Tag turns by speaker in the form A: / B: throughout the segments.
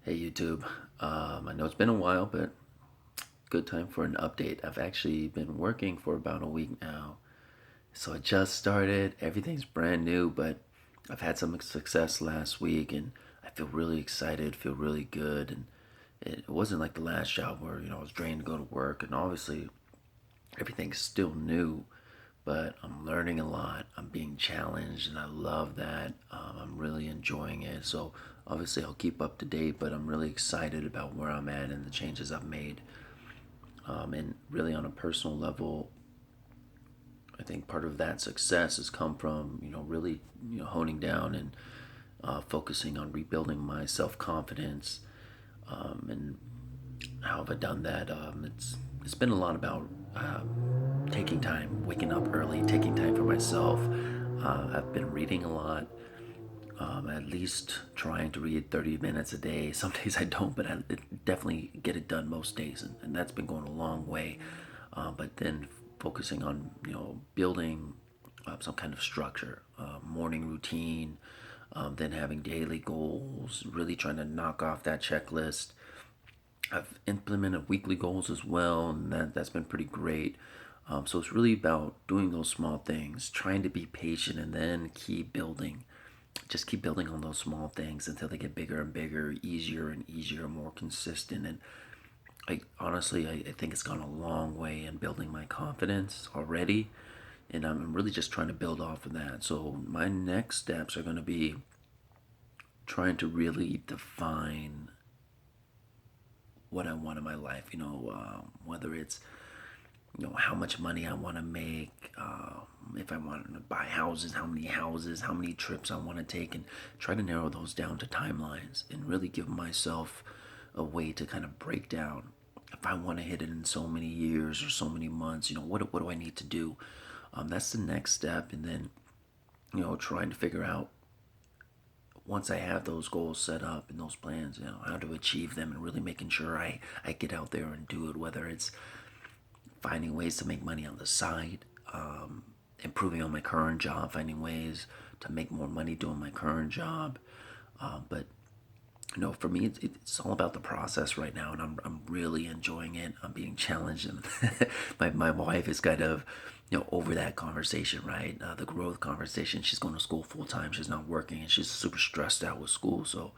A: Hey YouTube, I know it's been a while, but good time for an update. I've actually been working for about a week now, so I just started. Everything's brand new, but I've had some success last week, and I feel really excited, feel really good, and it wasn't like the last job where I was drained to go to work, and obviously everything's still new, but I'm learning a lot. I'm being challenged, and I love that. I'm really enjoying it. So obviously, I'll keep up to date, but I'm really excited about where I'm at and the changes I've made. And really, on a personal level, I think part of that success has come from really honing down and focusing on rebuilding my self confidence. And how have I done that? It's been a lot about taking time, waking up early, taking time for myself. I've been reading a lot, at least trying to read 30 minutes a day. Some days I don't, but I definitely get it done most days, and that's been going a long way. But then focusing on building some kind of structure, morning routine, then having daily goals, really trying to knock off that checklist. I've implemented weekly goals as well, and that's been pretty great. So it's really about doing those small things, trying to be patient, and then keep building. Just keep building on those small things until they get bigger and bigger, easier and easier, more consistent. And I honestly, I think it's gone a long way in building my confidence already. And I'm really just trying to build off of that. So my next steps are going to be trying to really define what I want in my life. Whether it's how much money I want to make, if I want to buy houses, how many trips I want to take, and try to narrow those down to timelines and really give myself a way to kind of break down if I want to hit it in so many years or so many months. What do I need to do? That's the next step, and then trying to figure out once I have those goals set up and those plans, how to achieve them, and really making sure I get out there and do it, whether it's finding ways to make money on the side, improving on my current job, finding ways to make more money doing my current job. But for me, it's all about the process right now, and I'm really enjoying it. I'm being challenged, and my wife is kind of over that conversation, right? The growth conversation. She's going to school full time. She's not working, and she's super stressed out with school. So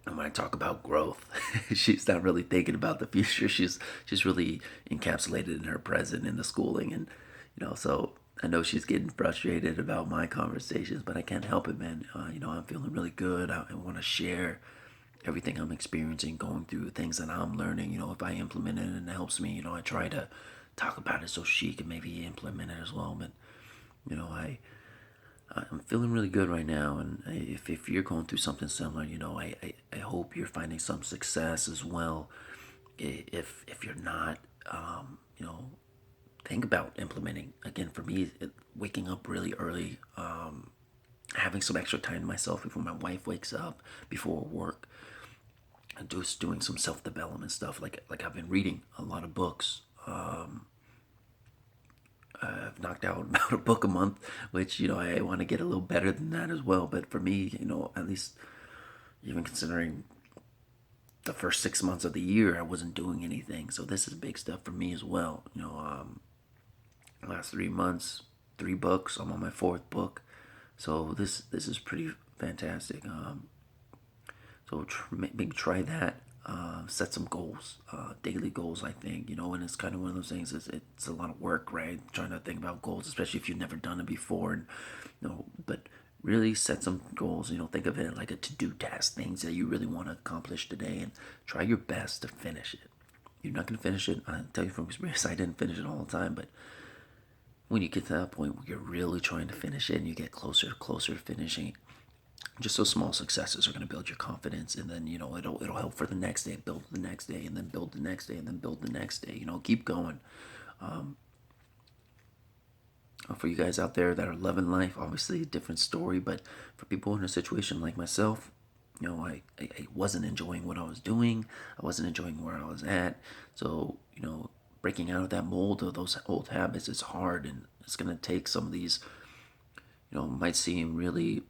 A: and when I talk about growth, she's not really thinking about the future. She's really encapsulated in her present in the schooling, and so I know she's getting frustrated about my conversations, but I can't help it, man. I'm feeling really good. I want to share everything I'm experiencing, going through things that I'm learning. If I implement it and it helps me, I try to talk about it so she can maybe implement it as well. But I'm feeling really good right now, and if you're going through something similar, I hope you're finding some success as well. If you're not, think about implementing. Again, for me, waking up really early, having some extra time to myself before my wife wakes up, before work, and just doing some self development stuff. Like I've been reading a lot of books. I've knocked out about a book a month, which I want to get a little better than that as well. But for me, at least even considering the first 6 months of the year, I wasn't doing anything. So this is big stuff for me as well. Last 3 months, 3 books. I'm on my fourth book, so this is pretty fantastic. So maybe try that. Set some goals, daily goals. I think and it's kind of one of those things. It's a lot of work, right? Trying to think about goals, especially if you've never done it before, and but really set some goals. Think of it like a to-do task, things that you really want to accomplish today, and try your best to finish it. You're not gonna finish it. I tell you from experience, I didn't finish it all the time, but when you get to that point where you're really trying to finish it and you get closer to finishing, just those small successes are going to build your confidence, and then it'll help for the next day, build the next day, and then build the next day, and then build the next day. Keep going. For you guys out there that are loving life, obviously a different story, but for people in a situation like myself, I wasn't enjoying what I was doing. I wasn't enjoying where I was at. So breaking out of that mold of those old habits is hard, and it's going to take some of these might seem really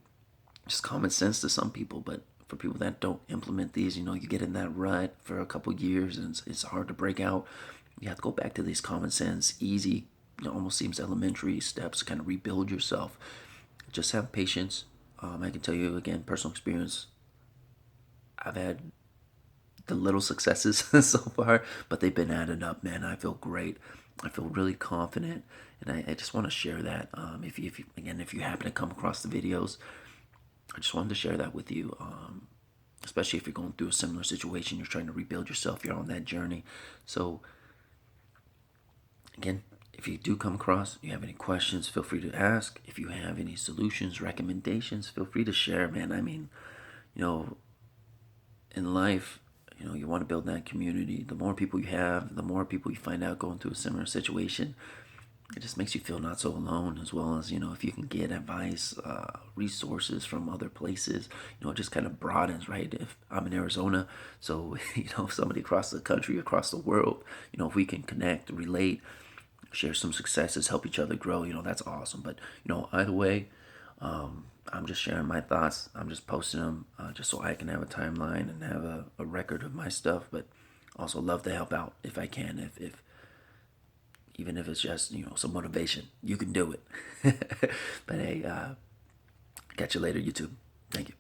A: just common sense to some people, but for people that don't implement these, you get in that rut for a couple years and it's hard to break out. You have to go back to these common sense, easy, almost seems elementary steps to kind of rebuild yourself. Just have patience. I can tell you again, personal experience. I've had the little successes so far, but they've been added up, man. I feel great. I feel really confident, and I just want to share that. If you happen to come across the videos, I just wanted to share that with you. Especially if you're going through a similar situation, you're trying to rebuild yourself, you're on that journey. So, again, if you do come across, you have any questions, feel free to ask. If you have any solutions, recommendations, feel free to share, man. I mean, you know, in life, you want to build that community. The more people you have, the more people you find out going through a similar situation, it just makes you feel not so alone. As well as, if you can get advice, resources from other places, it just kind of broadens, right? If I'm in Arizona, so if somebody across the country, across the world, if we can connect, relate, share some successes, help each other grow, that's awesome. But either way, I'm just sharing my thoughts. I'm just posting them, just so I can have a timeline and have a record of my stuff. But also love to help out if I can. If even if it's just some motivation, you can do it. But hey, catch you later, YouTube. Thank you.